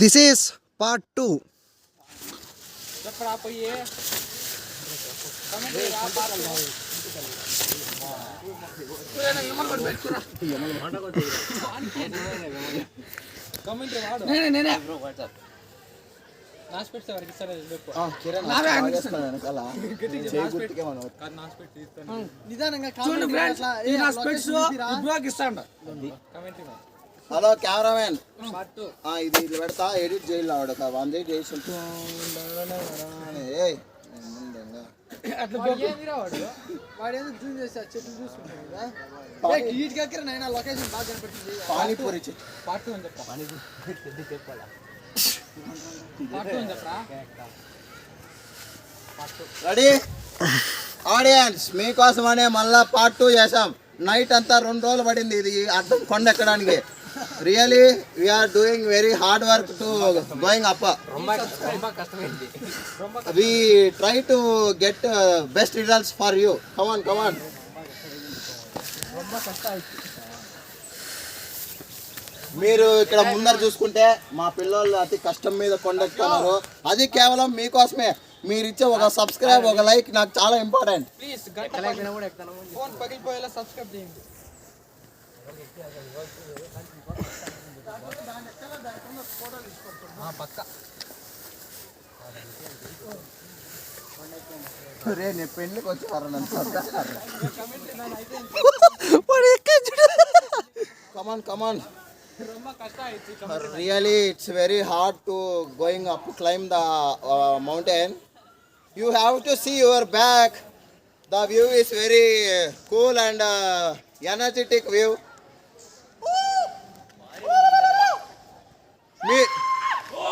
This is part 2. Hello cameraman, ఇది పెడతా, edit చేయాలి. ఆవిడ 1 day చేసి పానీపూరి రెడీ ఆడియన్స్, మీకోసమనే మళ్ళా పార్ట్ 2 చేసాం. నైట్ అంతా 2 రోజులు పడింది ఇది అర్థం కొండ ఎక్కడానికి. Really we are doing very hard work to going up. We try to get best results for you. Come on come on. మీరు ఇక్కడ ముందర చూసుకుంటే మా పిల్లలు అతి కష్టం మీద కొండెక్కుతున్నారు. అది కేవలం మీకోసమే. మీరు ఇచ్చే ఒక సబ్స్క్రైబ్, ఒక లైక్ నాకు చాలా ఇంపార్టెంట్. రే నేను పెళ్ళికి వచ్చేవారు నన్ను. కమాన్ కమాన్. Really, it's very hard to going up, climb the mountain. You have to see your back. The view is very cool and energetic view. Me,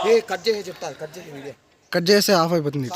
hey, cut చేసి చెప్తా, కట్ చేసి ఆఫ్ అయిపోతుంది.